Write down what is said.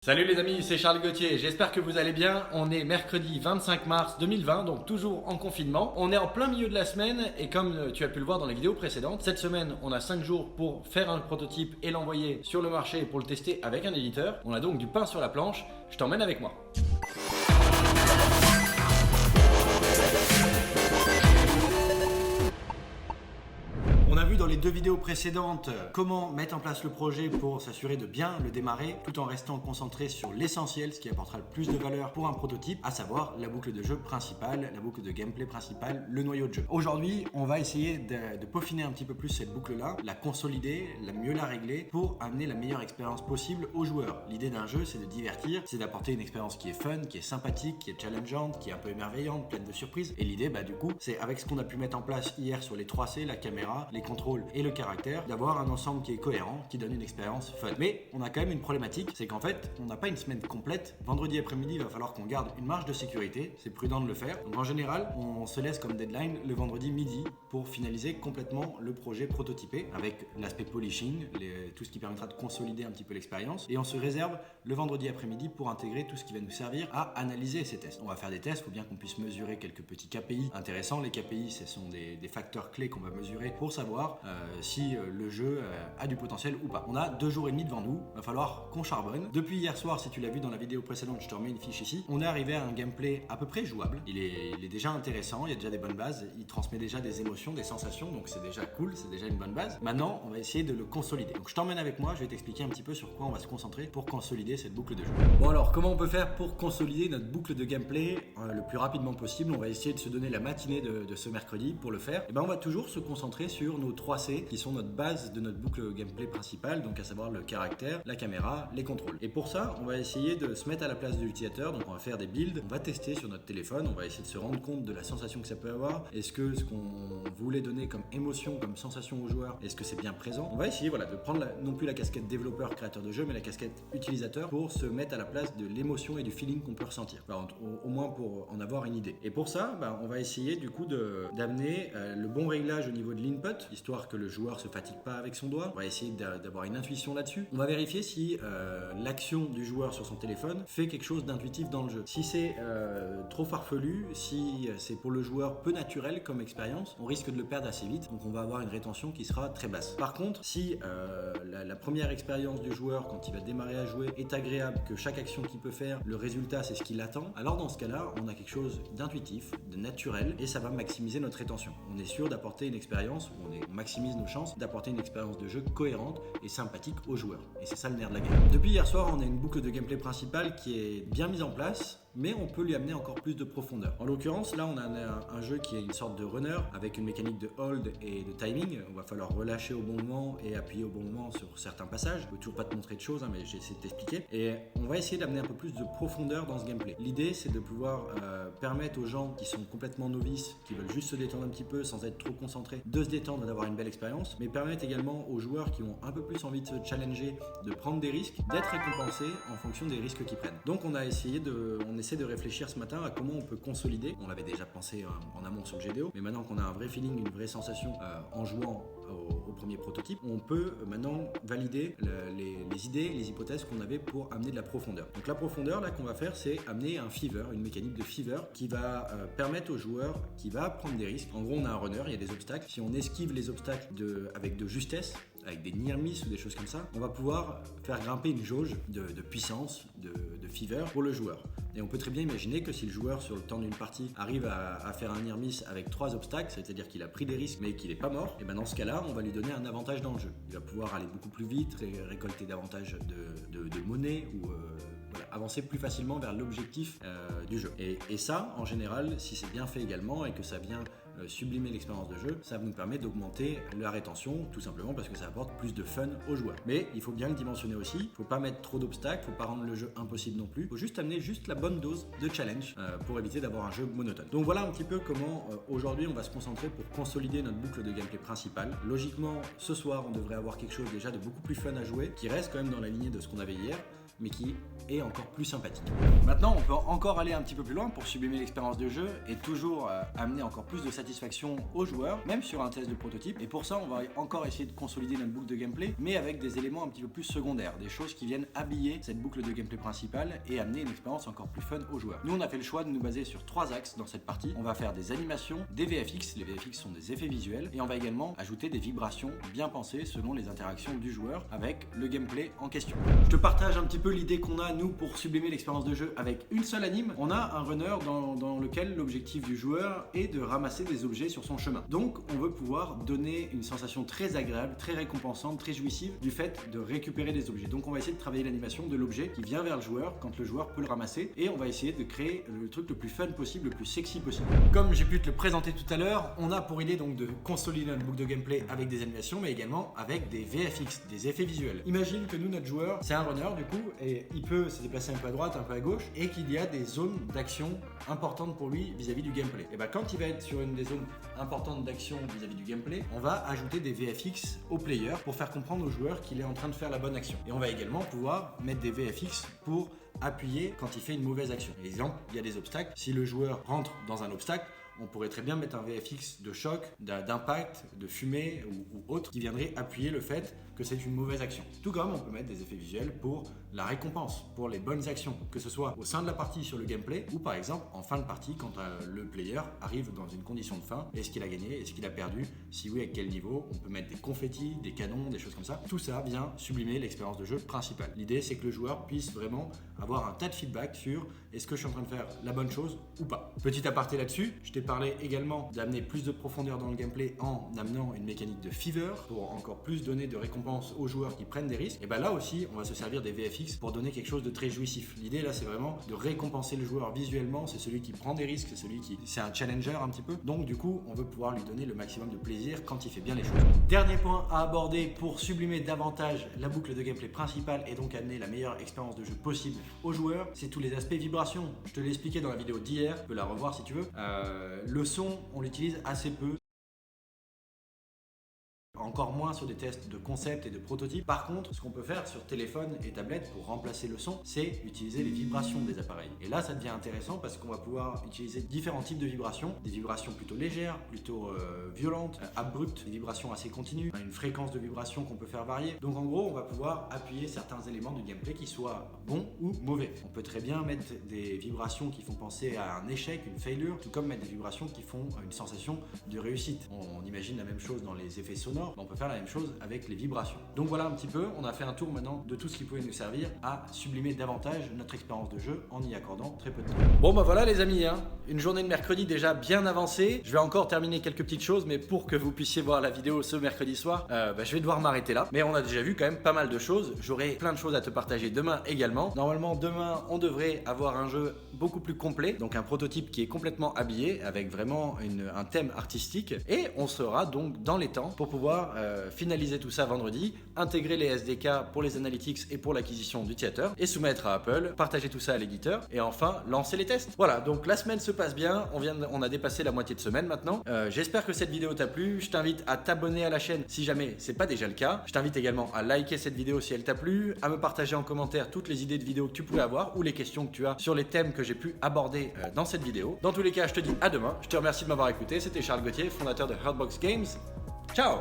Salut les amis, c'est Charles Gauthier, j'espère que vous allez bien. On est mercredi 25 mars 2020, donc toujours en confinement. On est en plein milieu de la semaine et comme tu as pu le voir dans les vidéos précédentes, cette semaine on a 5 jours pour faire un prototype et l'envoyer sur le marché pour le tester avec un éditeur. On a donc du pain sur la planche, je t'emmène avec moi. On a vu dans les deux vidéos précédentes comment mettre en place le projet pour s'assurer de bien le démarrer tout en restant concentré sur l'essentiel, ce qui apportera le plus de valeur pour un prototype, à savoir la boucle de jeu principale, la boucle de gameplay principale, le noyau de jeu. Aujourd'hui, on va essayer de peaufiner un petit peu plus cette boucle-là, la consolider, mieux la régler pour amener la meilleure expérience possible aux joueurs. L'idée d'un jeu, c'est de divertir, c'est d'apporter une expérience qui est fun, qui est sympathique, qui est challengeante, qui est un peu émerveillante, pleine de surprises. Et l'idée, du coup, c'est avec ce qu'on a pu mettre en place hier sur les 3C, la caméra, les contrôles et le caractère, d'avoir un ensemble qui est cohérent, qui donne une expérience fun. Mais on a quand même une problématique, c'est qu'en fait, on n'a pas une semaine complète. Vendredi après-midi, il va falloir qu'on garde une marge de sécurité, c'est prudent de le faire. Donc en général, on se laisse comme deadline le vendredi midi pour finaliser complètement le projet prototypé avec l'aspect polishing, tout ce qui permettra de consolider un petit peu l'expérience. Et on se réserve le vendredi après-midi pour intégrer tout ce qui va nous servir à analyser ces tests. On va faire des tests, il faut bien qu'on puisse mesurer quelques petits KPI intéressants. Les KPI, ce sont des facteurs clés qu'on va mesurer pour savoir si le jeu a du potentiel ou pas. On a 2 jours et demi devant nous, il va falloir qu'on charbonne. Depuis hier soir, si tu l'as vu dans la vidéo précédente, je te remets une fiche ici, on est arrivé à un gameplay à peu près jouable. Il est déjà intéressant, il y a déjà des bonnes bases, il transmet déjà des émotions, des sensations, donc c'est déjà cool, c'est déjà une bonne base. Maintenant, on va essayer de le consolider. Donc je t'emmène avec moi, je vais t'expliquer un petit peu sur quoi on va se concentrer pour consolider cette boucle de jeu. Bon alors, comment on peut faire pour consolider notre boucle de gameplay le plus rapidement possible? On va essayer de se donner la matinée de ce mercredi pour le faire. Et on va toujours se concentrer sur nos 3C qui sont notre base de notre boucle gameplay principale, donc à savoir le caractère, la caméra, les contrôles. Et pour ça, on va essayer de se mettre à la place de l'utilisateur, donc on va faire des builds, on va tester sur notre téléphone, on va essayer de se rendre compte de la sensation que ça peut avoir. Est-ce que ce qu'on voulait donner comme émotion, comme sensation aux joueurs, est-ce que c'est bien présent? On va essayer de prendre non plus la casquette développeur, créateur de jeu, mais la casquette utilisateur pour se mettre à la place de l'émotion et du feeling qu'on peut ressentir. Au moins pour en avoir une idée. Et pour ça, on va essayer du coup d'amener le bon réglage au niveau de l'input, histoire que le joueur se fatigue pas avec son doigt. On va essayer d'avoir une intuition là-dessus. On va vérifier si l'action du joueur sur son téléphone fait quelque chose d'intuitif dans le jeu. Si c'est trop farfelu, si c'est pour le joueur peu naturel comme expérience, on risque de le perdre assez vite. Donc on va avoir une rétention qui sera très basse. Par contre, si la première expérience du joueur quand il va démarrer à jouer est agréable, que chaque action qu'il peut faire, le résultat c'est ce qu'il attend, alors dans ce cas-là, on a quelque chose d'intuitif, de naturel et ça va maximiser notre rétention. On est sûr d'apporter une expérience où on maximise nos chances d'apporter une expérience de jeu cohérente et sympathique aux joueurs. Et c'est ça le nerf de la game. Depuis hier soir, on a une boucle de gameplay principale qui est bien mise en place, mais on peut lui amener encore plus de profondeur. En l'occurrence, là, on a un jeu qui est une sorte de runner avec une mécanique de hold et de timing. On va falloir relâcher au bon moment et appuyer au bon moment sur certains passages. Je ne peux toujours pas te montrer de choses, mais j'ai essayé de t'expliquer. Et on va essayer d'amener un peu plus de profondeur dans ce gameplay. L'idée, c'est de pouvoir permettre aux gens qui sont complètement novices, qui veulent juste se détendre un petit peu sans être trop concentrés, de se détendre et d'avoir une belle expérience, mais permettre également aux joueurs qui ont un peu plus envie de se challenger, de prendre des risques, d'être récompensés en fonction des risques qu'ils prennent. Donc on essaie de réfléchir ce matin à comment on peut consolider. On l'avait déjà pensé en amont sur le GDO, mais maintenant qu'on a un vrai feeling, une vraie sensation en jouant au premier prototype, on peut maintenant valider les idées, les hypothèses qu'on avait pour amener de la profondeur. Donc la profondeur là qu'on va faire, c'est amener un fever, une mécanique de fever qui va permettre aux joueurs qui va prendre des risques. En gros, on a un runner, il y a des obstacles. Si on esquive les obstacles avec de justesse, avec des near miss ou des choses comme ça, on va pouvoir faire grimper une jauge de puissance, de fever pour le joueur. Et on peut très bien imaginer que si le joueur sur le temps d'une partie arrive à faire un near miss avec 3 obstacles, c'est-à-dire qu'il a pris des risques mais qu'il n'est pas mort, et dans ce cas-là, on va lui donner un avantage dans le jeu. Il va pouvoir aller beaucoup plus vite, récolter davantage de monnaie ou avancer plus facilement vers l'objectif du jeu. Et ça, en général, si c'est bien fait également et que ça vient sublimer l'expérience de jeu, ça nous permet d'augmenter la rétention, tout simplement parce que ça apporte plus de fun aux joueurs. Mais il faut bien le dimensionner aussi, il ne faut pas mettre trop d'obstacles, il ne faut pas rendre le jeu impossible non plus, il faut juste amener la bonne dose de challenge pour éviter d'avoir un jeu monotone. Donc voilà un petit peu comment aujourd'hui on va se concentrer pour consolider notre boucle de gameplay principale. Logiquement, ce soir on devrait avoir quelque chose déjà de beaucoup plus fun à jouer, qui reste quand même dans la lignée de ce qu'on avait hier, mais qui et encore plus sympathique. Maintenant, on peut encore aller un petit peu plus loin pour sublimer l'expérience de jeu et toujours amener encore plus de satisfaction aux joueurs, même sur un test de prototype. Et pour ça, on va encore essayer de consolider notre boucle de gameplay, mais avec des éléments un petit peu plus secondaires, des choses qui viennent habiller cette boucle de gameplay principale et amener une expérience encore plus fun aux joueurs. Nous, on a fait le choix de nous baser sur 3 axes dans cette partie. On va faire des animations, des VFX, les VFX sont des effets visuels, et on va également ajouter des vibrations bien pensées selon les interactions du joueur avec le gameplay en question. Je te partage un petit peu l'idée qu'on a, nous, pour sublimer l'expérience de jeu avec une seule anime. On a un runner dans lequel l'objectif du joueur est de ramasser des objets sur son chemin. Donc, on veut pouvoir donner une sensation très agréable, très récompensante, très jouissive du fait de récupérer des objets. Donc, on va essayer de travailler l'animation de l'objet qui vient vers le joueur quand le joueur peut le ramasser, et on va essayer de créer le truc le plus fun possible, le plus sexy possible. Comme j'ai pu te le présenter tout à l'heure, on a pour idée donc de consolider notre boucle de gameplay avec des animations, mais également avec des VFX, des effets visuels. Imagine que nous, notre joueur, c'est un runner du coup, et il peut se déplacer un peu à droite, un peu à gauche, et qu'il y a des zones d'action importantes pour lui vis-à-vis du gameplay. Et quand il va être sur une des zones importantes d'action vis-à-vis du gameplay, on va ajouter des VFX au player pour faire comprendre au joueur qu'il est en train de faire la bonne action. Et on va également pouvoir mettre des VFX pour appuyer quand il fait une mauvaise action. Par exemple, il y a des obstacles. Si le joueur rentre dans un obstacle, on pourrait très bien mettre un VFX de choc, d'impact, de fumée ou autre qui viendrait appuyer le fait que c'est une mauvaise action. Tout comme on peut mettre des effets visuels pour la récompense, pour les bonnes actions, que ce soit au sein de la partie sur le gameplay ou par exemple en fin de partie quand le player arrive dans une condition de fin. Est-ce qu'il a gagné? Est-ce qu'il a perdu? Si oui, à quel niveau? On peut mettre des confettis, des canons, des choses comme ça. Tout ça vient sublimer l'expérience de jeu principale. L'idée, c'est que le joueur puisse vraiment avoir un tas de feedback sur est-ce que je suis en train de faire la bonne chose ou pas. Petit aparté là-dessus, je t'ai parlé également d'amener plus de profondeur dans le gameplay en amenant une mécanique de fever pour encore plus donner de récompenses aux joueurs qui prennent des risques. Et là aussi, on va se servir des VFX pour donner quelque chose de très jouissif. L'idée là, c'est vraiment de récompenser le joueur visuellement. C'est celui qui prend des risques, c'est un challenger un petit peu. Donc du coup, on veut pouvoir lui donner le maximum de plaisir quand il fait bien les choses. Dernier point à aborder pour sublimer davantage la boucle de gameplay principale et donc amener la meilleure expérience de jeu possible aux joueurs, c'est tous les aspects vibration. Je te l'ai expliqué dans la vidéo d'hier, tu peux la revoir si tu veux. Le son, on l'utilise assez peu. Encore moins sur des tests de concept et de prototype. Par contre, ce qu'on peut faire sur téléphone et tablette pour remplacer le son, c'est utiliser les vibrations des appareils. Et là, ça devient intéressant parce qu'on va pouvoir utiliser différents types de vibrations. Des vibrations plutôt légères, plutôt violentes, abruptes, des vibrations assez continues, une fréquence de vibration qu'on peut faire varier. Donc en gros, on va pouvoir appuyer certains éléments du gameplay qui soient bons ou mauvais. On peut très bien mettre des vibrations qui font penser à un échec, une failure, tout comme mettre des vibrations qui font une sensation de réussite. On imagine la même chose dans les effets sonores. On peut faire la même chose avec les vibrations. Donc voilà un petit peu, on a fait un tour maintenant de tout ce qui pouvait nous servir à sublimer davantage notre expérience de jeu en y accordant très peu de temps. Bon voilà les amis, une journée de mercredi déjà bien avancée. Je vais encore terminer quelques petites choses, mais pour que vous puissiez voir la vidéo ce mercredi soir, je vais devoir m'arrêter là. Mais on a déjà vu quand même pas mal de choses. J'aurai plein de choses à te partager demain également. Normalement demain, on devrait avoir un jeu beaucoup plus complet, donc un prototype qui est complètement habillé avec vraiment un thème artistique, et on sera donc dans les temps pour pouvoir finaliser tout ça vendredi, intégrer les SDK pour les analytics et pour l'acquisition d'utilisateurs et soumettre à Apple, partager tout ça à l'éditeur et enfin lancer les tests. Voilà, donc la semaine se passe bien, on a dépassé la moitié de semaine maintenant. J'espère que cette vidéo t'a plu. Je t'invite à t'abonner à la chaîne si jamais c'est pas déjà le cas. Je t'invite également à liker cette vidéo si elle t'a plu, à me partager en commentaire toutes les idées de vidéos que tu pouvais avoir ou les questions que tu as sur les thèmes que j'ai pu aborder dans cette vidéo. Dans tous les cas, je te dis à demain. Je te remercie de m'avoir écouté. C'était Charles Gauthier, fondateur de Hurtbox Games. Ciao!